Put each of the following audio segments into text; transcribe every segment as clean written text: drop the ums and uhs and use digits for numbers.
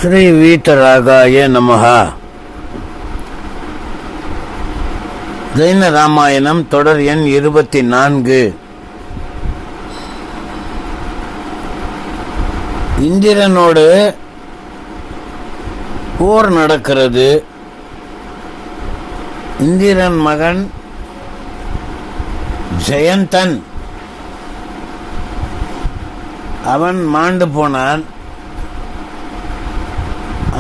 ஸ்ரீ வீதராகாய நமஹ. ஜெயின ராமாயணம் தொடர் எண் 24. இந்திரனோடு போர் நடக்கிறது. இந்திரன் மகன் ஜெயந்தன் அவன் மாண்டு போனான்.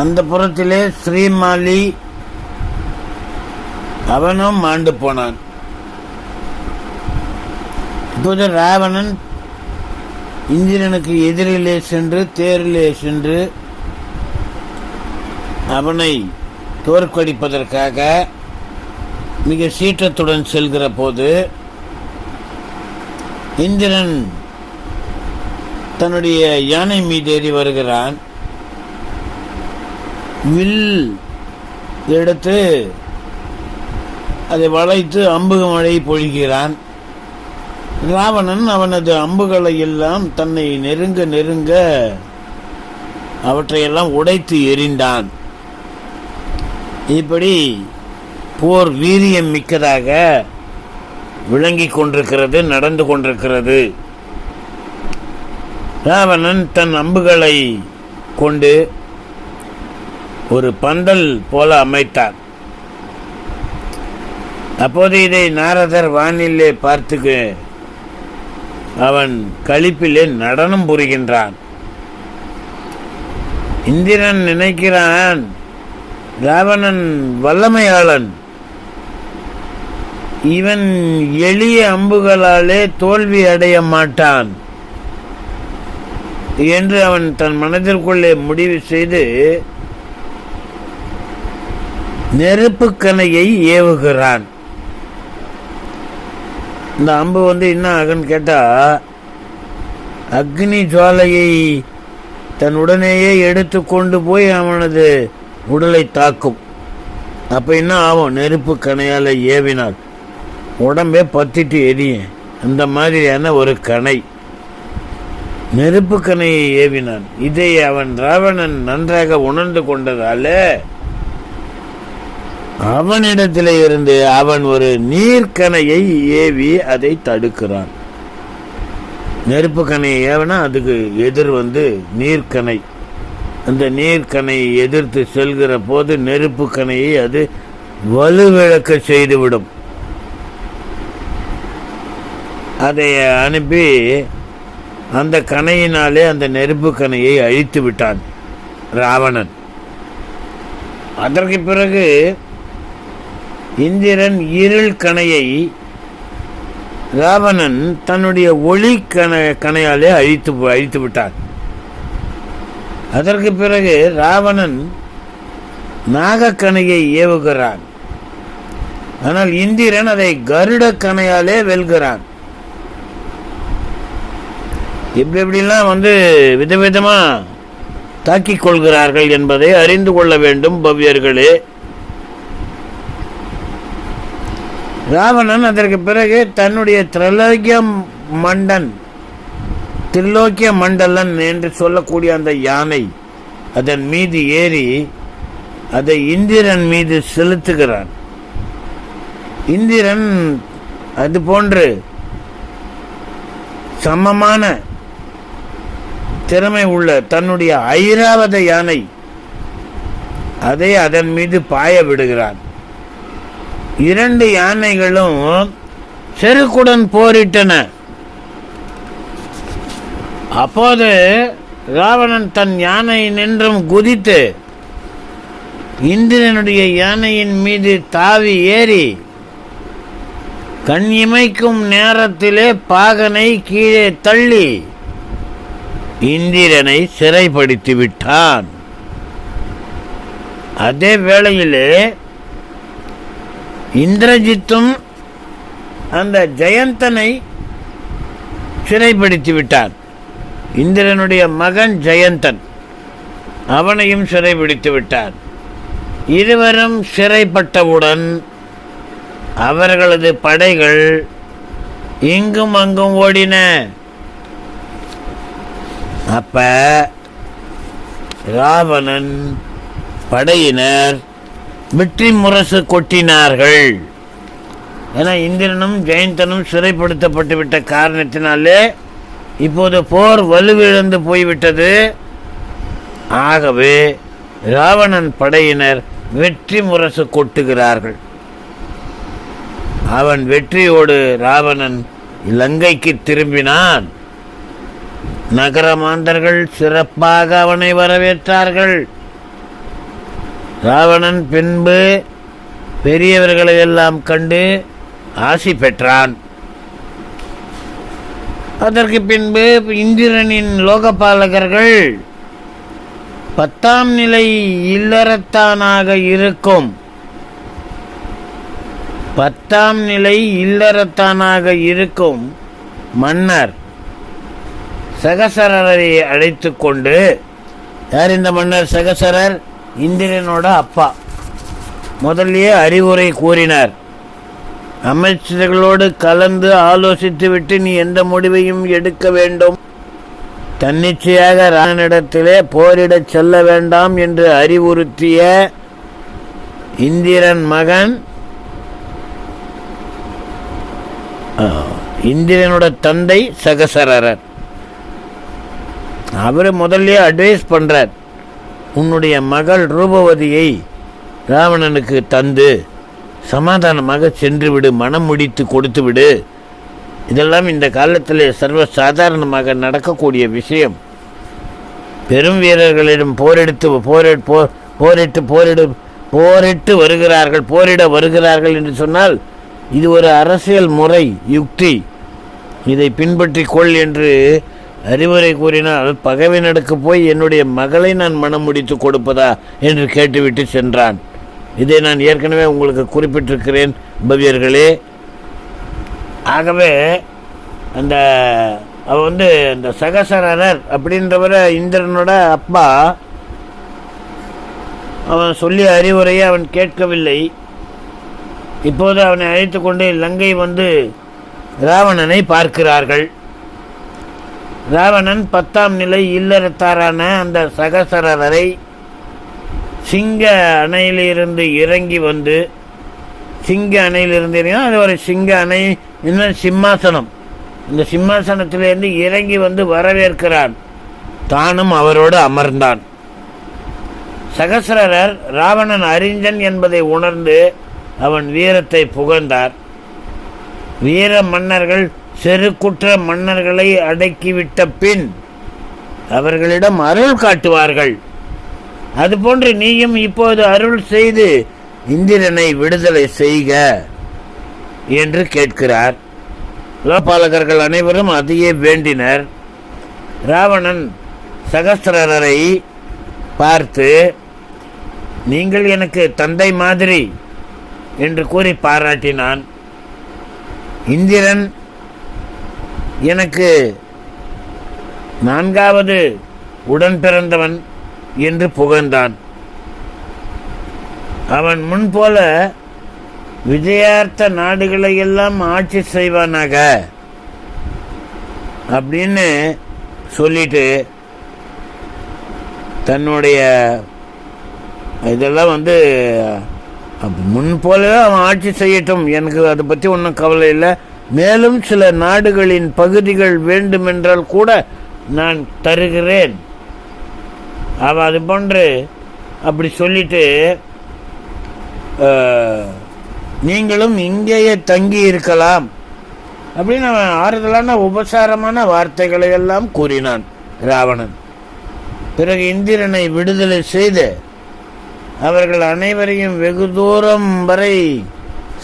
அந்த புறத்திலே ஸ்ரீமாலி அவனும் மாண்டு போனான். இப்போது ராவணன் இந்திரனுக்கு எதிரிலே சென்று தேரிலே சென்று அவனை தோற்கடிப்பதற்காக மிக சீற்றத்துடன் செல்கிற போது இந்திரன் தன்னுடைய யானை மீது ஏறி வருகிறான். வில் எடுத்து அதை வளைத்து அம்பு மழை பொழிகிறான். ராவணன் அவனது அம்புகளை எல்லாம் தன்னை நெருங்க நெருங்க அவற்றையெல்லாம் உடைத்து எறிந்தான். இப்படி போர் வீரியம் மிக்கதாக விளங்கி கொண்டிருக்கிறது, நடந்து கொண்டிருக்கிறது. ராவணன் தன் அம்புகளை கொண்டு ஒரு பந்தல் போல அமைத்தான். அப்போது இதை நாரதர் வானிலே பார்த்து அவன் களிப்பிலே நடனம் புரிகின்றான். இந்திரன் நினைக்கிறான், ராவணன் வல்லமையாளன், இவன் எளிய அம்புகளாலே தோல்வி அடைய மாட்டான் என்று அவன் தன் மனதிற்குள்ளே முடிவு செய்து நெருப்பு கணையை ஏவுகிறான். இந்த அம்பு என்ன ஆகுன்னு கேட்டா, அக்னி ஜுவாலையை தன் உடனேயே எடுத்து கொண்டு போய் அவனது உடலை தாக்கும். அப்ப என்ன ஆகும்? நெருப்பு கணையால ஏவினார் உடம்பே பத்திட்டு எரியும். அந்த மாதிரியான ஒரு கணை, நெருப்பு கணையை ஏவினான். இதை அவன் ராவணன் நன்றாக உணர்ந்து கொண்டதால அவனிடத்திலே இருந்து அவன் ஒரு நீர்க்கணையை ஏவி அதை தடுக்கிறான். நெருப்பு கணையை ஏவனா அதுக்கு எதிர் நீர்க்கணை. அந்த நீர்க்கணையை எதிர்த்து செல்கிற போது நெருப்பு கணையை அது வலுவிழக்க செய்துவிடும். அதை அனுப்பி அந்த கணையினாலே அந்த நெருப்பு கணையை அழித்து விட்டான் ராவணன். அதற்கு பிறகு இந்திரன் இருள் கணையை ராவணன் தன்னுடைய ஒளி கணையாலே அழித்து விட்டான். அதற்கு பிறகு ராவணன் நாகக்கணையை ஏவுகிறான். ஆனால் இந்திரன் அதை கருட கணையாலே வெல்கிறான். எப்படிலாம் விதவிதமா தாக்கிக் கொள்கிறார்கள் என்பதை அறிந்து கொள்ள வேண்டும் பவ்யர்களே. ராவணன் அதற்கு பிறகு தன்னுடைய திரிலோக்கிய மண்டலன் என்று சொல்லக்கூடிய அந்த யானை அதன் மீது ஏறி அதை இந்திரன் மீது செலுத்துகிறான். இந்திரன் அது போன்று சமமான திறமை உள்ள தன்னுடைய ஐராவத யானை அதை அதன் மீது பாய விடுகிறான். இரண்டு யானைகளும் செருக்குடன் போரிட்டன. அப்போது ராவணன் தன் யானை நின்றும் குதித்து இந்திரனுடைய யானையின் மீது தாவி ஏறி கண் இமைக்கும் நேரத்திலே பாகனை கீழே தள்ளி இந்திரனை சிறைப்படுத்தி விட்டான். அதே வேளையிலே இந்திரஜித்தும் அந்த ஜெயந்தனை சிறைப்படுத்தி விட்டான். இந்திரனுடைய மகன் ஜெயந்தன் அவனையும் சிறைபிடித்து விட்டான். இருவரும் சிறைப்பட்டவுடன் அவர்களது படைகள் இங்கும் அங்கும் ஓடின. அப்ப ராவணன் படையினர் வெற்றி முரசு கொட்டினார்கள். ஏன்னா இந்திரனும் ஜெயந்தனும் சிறைப்படுத்தப்பட்டு விட்ட காரணத்தினாலே இப்போது போர் வலுவிழந்து போய்விட்டது. ஆகவே ராவணன் படையினர் வெற்றி முரசு கொட்டுகிறார்கள். அவன் வெற்றியோடு ராவணன் இலங்கைக்கு திரும்பினான். நகரமாந்தர்கள் சிறப்பாக அவனை வரவேற்றார்கள். ராவணன் பின்பு பெரியவர்களை எல்லாம் கண்டு ஆசி பெற்றான். அதற்கு பின்பு இந்திரனின் லோகபாலகர்கள் 10ஆம் நிலை இல்லறத்தானாக இருக்கும் 10ஆம் நிலை இல்லறத்தானாக இருக்கும் மன்னர் சகசரரை அழைத்து கொண்டு, யார் இந்த மன்னர் சகசரர்? இந்திரனோட அப்பா. முதல்லயே அறிவுரை கூறினார். அமைச்சர்களோடு கலந்து ஆலோசித்துவிட்டு நீ எந்த முடிவையும் எடுக்க வேண்டும். தன்னிச்சையாக ராவணனிடத்திலே போரிடச் செல்ல வேண்டாம் என்று அறிவுறுத்திய இந்திரன் மகன், இந்திரனோட தந்தை சகசரர். அவர் முதல்ல அட்வைஸ் பண்றார், உன்னுடைய மகள் ரூபவதியை ராவணனுக்கு தந்து சமாதானமாக சென்று விடு, மனம் முடித்து கொடுத்து விடு. இதெல்லாம் இந்த காலத்தில் சர்வ சாதாரணமாக நடக்கக்கூடிய விஷயம். பெரும் வீரர்களிடம் போரிட வருகிறார்கள் என்று சொன்னால் இது ஒரு அரசியல் முறை, யுக்தி. இதை பின்பற்றி கொள் என்று அறிவுரை கூறினால் பகைவனுக்கு போய் என்னுடைய மகளை நான் மனம் முடித்து கொடுப்பதா என்று கேட்டுவிட்டு சென்றான். இதை நான் ஏற்கனவே உங்களுக்கு குறிப்பிட்டிருக்கிறேன் பவ்யர்களே. ஆகவே அந்த சகசரர் அப்படின்றவரை இந்திரனோட அப்பா, அவன் சொல்லிய அறிவுரையை அவன் கேட்கவில்லை. இப்போது அவனை அழைத்து கொண்டு லங்கை வந்து ராவணனை பார்க்கிறார்கள். ராவணன் 10ஆம் நிலை இல்லறத்தாரான அந்த சகசரரை சிங்க அணையிலிருந்து இறங்கி வந்து, சிங்க அணையிலிருந்து அது ஒரு சிங்க அணை, இன்னும் சிம்மாசனம், இந்த சிம்மாசனத்திலிருந்து இறங்கி வந்து வரவேற்கிறான். தானும் அவரோடு அமர்ந்தான். சகசரர் ராவணன் அறிஞன் என்பதை உணர்ந்து அவன் வீரத்தை புகழ்ந்தார். வீர மன்னர்கள் செருக்குற்ற மன்னர்களை அடக்கிவிட்ட பின் அவர்களிடம் அருள் காட்டுவார்கள். அதுபோன்று நீயும் இப்போது அருள் செய்து இந்திரனை விடுதலை செய்க என்று கேட்கிறார். லோகபாலகர்கள் அனைவரும் அதையே வேண்டினர். ராவணன் சகஸ்ரரை பார்த்து, நீங்கள் எனக்கு தந்தை மாதிரி என்று கூறி பாராட்டினான். இந்திரன் எனக்கு 4வது உடன் பிறந்தவன் என்று புகழ்ந்தான். அவன் முன்போல விஜயார்த்த நாடுகளை எல்லாம் ஆட்சி செய்வானாக அப்படின்னு சொல்லிட்டு தன்னுடைய இதெல்லாம் முன்போல அவன் ஆட்சி செய்யட்டும், எனக்கு அதை பற்றி ஒன்றும் கவலை இல்லை, மேலும் சில நாடுகளின் பகுதிகள் வேண்டுமென்றால் கூட நான் தருகிறேன். அவன் அது போன்று அப்படி சொல்லிட்டு, நீங்களும் இங்கேயே தங்கி இருக்கலாம் அப்படின்னு அவன் ஆறுதலான உபசாரமான வார்த்தைகளை எல்லாம் கூறினான் ராவணன். பிறகு இந்திரனை விடுதலை செய்து அவர்கள் அனைவரையும் வெகு தூரம் வரை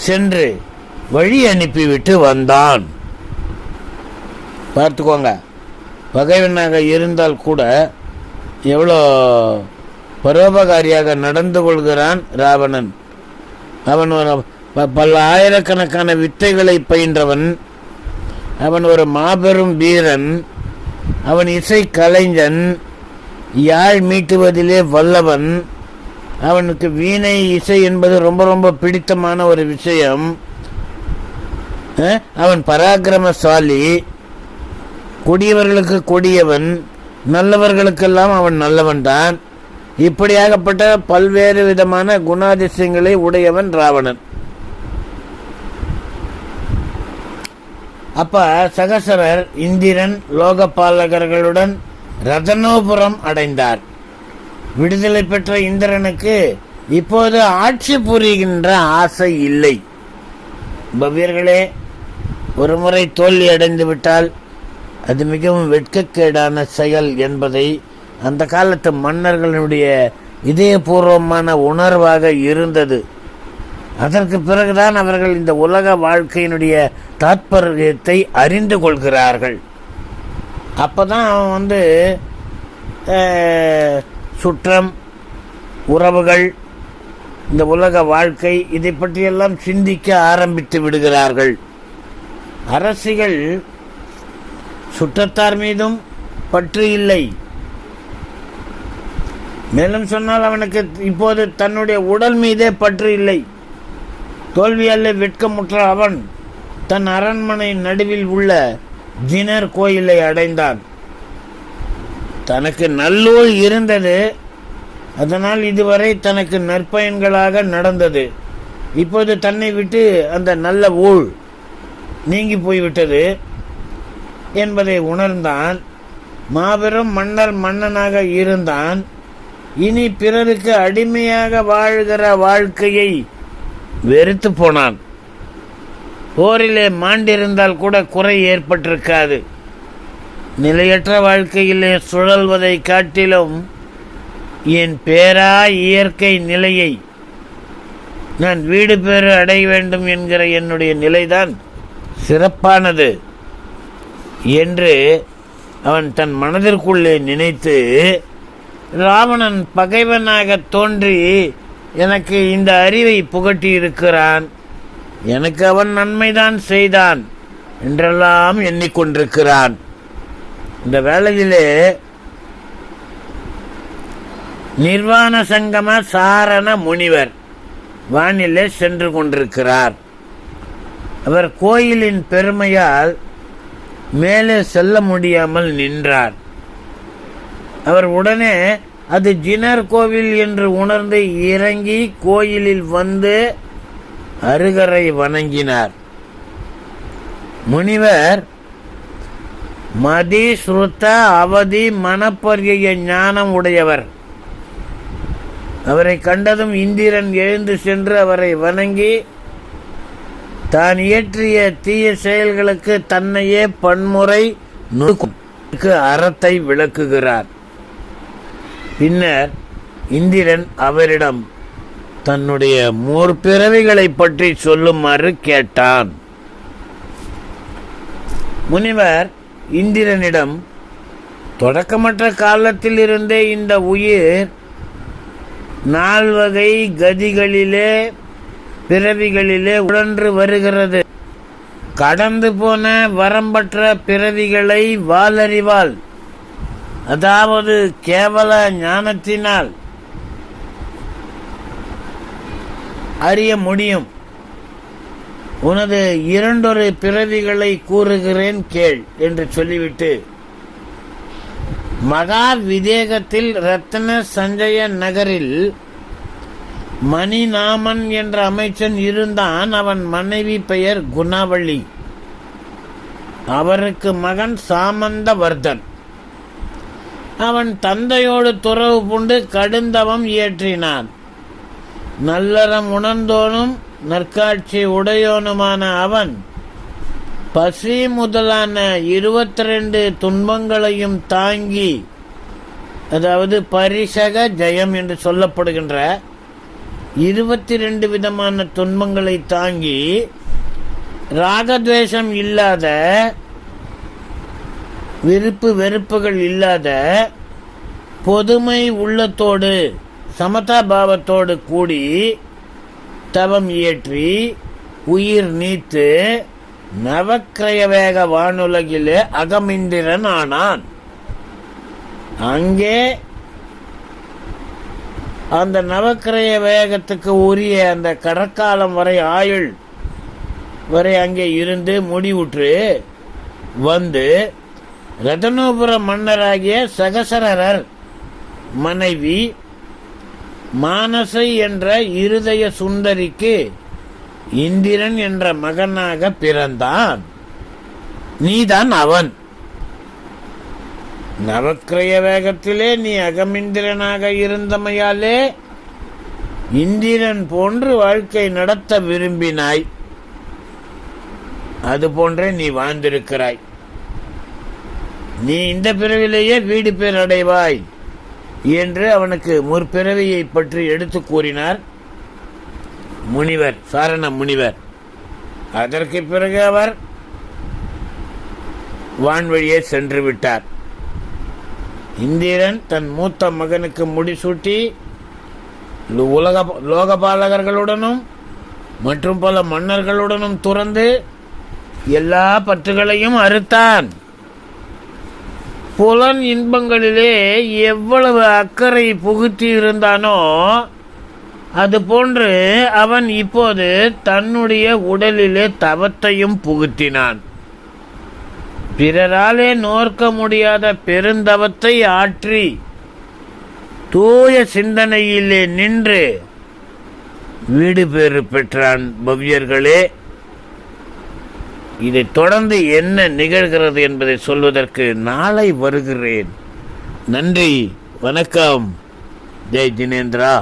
சென்று வழி அனுப்பிவிட்டு வந்தான். பார்த்துக்கோங்க, பகைவனாக இருந்தால் கூட எவ்வளோ பரோபகாரியாக நடந்து கொள்கிறான் ராவணன். அவன் ஒரு பல ஆயிரக்கணக்கான வித்தைகளை பயின்றவன். அவன் ஒரு மாபெரும் வீரன். அவன் இசை கலைஞன், யாழ் மீட்டுவதிலே வல்லவன். அவனுக்கு வீணை இசை என்பது ரொம்ப ரொம்ப பிடித்தமான ஒரு விஷயம். அவன் பராக்கிரமசாலி, கொடியவர்களுக்கு கொடியவன், நல்லவர்களுக்கெல்லாம் அவன் நல்லவன் தான். இப்படியாகப்பட்ட பல்வேறு விதமான குணாதிசயங்களை உடையவன் ராவணன். அப்ப சகசரர் இந்திரன் லோகபாலகர்களுடன் ரதனோபுரம் அடைந்தார். விடுதலை பெற்ற இந்திரனுக்கு இப்போது ஆட்சி புரிகின்ற ஆசை இல்லை. பவ்யர்களே, ஒரு முறை தோல்வி அடைந்து விட்டால் அது மிகவும் வெட்கக்கேடான செயல் என்பதை அந்த காலத்து மன்னர்களுடைய இதயபூர்வமான உணர்வாக இருந்தது. அதற்கு பிறகுதான் அவர்கள் இந்த உலக வாழ்க்கையினுடைய தாற்பயத்தை அறிந்து கொள்கிறார்கள். அப்போதான் அவன் சுற்றம், உறவுகள், இந்த உலக வாழ்க்கை இதை பற்றியெல்லாம் சிந்திக்க ஆரம்பித்து விடுகிறார்கள். அரசிகள் சுற்றத்தார் மீதும் பற்று இல்லை. மேலும் சொன்னால் அவனுக்கு இப்போது தன்னுடைய உடல் மீதே பற்று இல்லை. தோல்வியாலே வெட்கமுற்ற அவன் தன் அரண்மனை நடுவில் உள்ள ஜினர் கோயிலை அடைந்தான். தனக்கு நல்லூழ் இருந்தது, அதனால் இதுவரை தனக்கு நற்பயன்களாக நடந்தது. இப்போது தன்னை விட்டு அந்த நல்ல ஊழ் நீங்கி போய்விட்டது என்பதை உணர்ந்தான். மாபெரும் மன்னனாக இருந்தான். இனி பிறருக்கு அடிமையாக வாழ்கிற வாழ்க்கையை வெறுத்து போனான். போரிலே மாண்டிருந்தால் கூட குறை ஏற்பட்டிருக்காது. நிலையற்ற வாழ்க்கையிலே சுழல்வதை காட்டிலும் என் பேரா இயற்கை நிலையை நான் வீடு பேறு அடைய வேண்டும் என்கிற என்னுடைய நிலைதான் சிறப்பானது என்று அவன் தன் மனதிற்குள்ளே நினைத்து, ராவணன் பகைவனாக தோன்றி எனக்கு இந்த அறிவை புகட்டி இருக்கிறான், எனக்கு அவன் நன்மைதான் செய்தான் என்றெல்லாம் எண்ணிக்கொண்டிருக்கிறான். இந்த வேளையிலே நிர்வாண சங்கம சாரண முனிவர் வானிலே சென்று கொண்டிருக்கிறார். அவர் கோயிலின் பெருமையால் மேலே செல்ல முடியாமல் நின்றார். அவர் உடனே அது ஜினர் கோவில் என்று உணர்ந்து இறங்கி கோயிலில் வந்து அருகரை வணங்கினார். முனிவர் மதி ஸ்ருத அவதி மனப்பரிய ஞானம் உடையவர். அவரை கண்டதும் இந்திரன் எழுந்து சென்று அவரை வணங்கி தான் இயற்றிய தீய செயல்களுக்கு தன்னையே பன்முறை நுணுக்கும் அறத்தை விளக்குகிறார். பின்னர் இந்திரன் அவரிடம் தன்னுடைய முற்பிறவிகளை பற்றி சொல்லுமாறு கேட்டான். முனிவர் இந்திரனிடம், தொடக்கமற்ற காலத்தில் இருந்தே இந்த உயிர் 4 வகை கதிகளிலே பிறவிகளிலே உழன்று வருகிறது. கடந்து போன வரம்பற்ற பிறவிகளை வாலறிவால், அதாவது கேவல ஞானத்தினால் அறிய முடியும். உனது 2 பிறவிகளை கூறுகிறேன் கேள் என்று சொல்லிவிட்டு, மகா விதேகத்தில் ரத்ன சஞ்சய நகரில் மணிநாமன் என்ற அமைச்சன் இருந்தான். அவன் மனைவி பெயர் குணவள்ளி. அவருக்கு மகன் சாமந்தவர்தன். அவன் தந்தையோடு துறவு பூண்டு கடுந்தவம் இயற்றினான். நல்லறம் உணர்ந்தோனும் நற்காட்சி உடையோனுமான அவன் பசி முதலான 22 துன்பங்களையும் தாங்கி, அதாவது பரிசக ஜெயம் என்று சொல்லப்படுகின்ற 22 விதமான துன்பங்களை தாங்கி, ராகத்வேஷம் இல்லாத, விருப்பு வெறுப்புகள் இல்லாத, பொதுமை உள்ளத்தோடு சமதாபாவத்தோடு கூடி தவம் இயற்றி உயிர் நீத்து நவக்கிரய வேக வானுலகிலே அகமிந்திரன் ஆனான். அங்கே அந்த நவக்கிரய வேகத்துக்கு உரிய அந்த கடற்காலம் வரை ஆயுள் வரை அங்கே இருந்து முடிவுற்று வந்து ரதனோபுர மன்னராகிய சகசரர் மனைவி மானசை என்ற இருதய சுந்தரிக்கு இந்திரன் என்ற மகனாக பிறந்தான். நீதான் அவன். நவக்கிரய வேகத்திலே நீ அகமிந்திரனாக இருந்தமையாலே இந்திரன் போன்று வாழ்க்கை நடத்த விரும்பினாய். அது போன்றே நீ வாழ்ந்திருக்கிறாய். நீ இந்த பிறவிலேயே வீடு பேர் அடைவாய் என்று அவனுக்கு முற்பிறவியை பற்றி எடுத்து கூறினார் முனிவர், சாரண முனிவர். அதற்கு பிறகு அவர் வான்வழியே சென்று விட்டார். இந்திரன் தன் மூத்த மகனுக்கு முடிசூட்டி லோகபாலகர்களுடனும் மற்றும் பல மன்னர்களுடனும் துறந்து எல்லா பற்றுகளையும் அறுத்தான். புலன் இன்பங்களிலே எவ்வளவு அக்கறை புகுத்தி இருந்தானோ அதுபோன்று அவன் இப்போது தன்னுடைய உடலிலே தவத்தையும் புகுத்தினான். பிறராலே நோக்க முடியாத பெருந்தவத்தை ஆற்றி தூய சிந்தனையிலே நின்று வீடு பேறு பெற்றான். பவ்யர்களே, இதை தொடர்ந்து என்ன நிகழ்கிறது என்பதை சொல்வதற்கு நாளை வருகிறேன். நன்றி, வணக்கம். ஜெய் ஜினேந்திரா.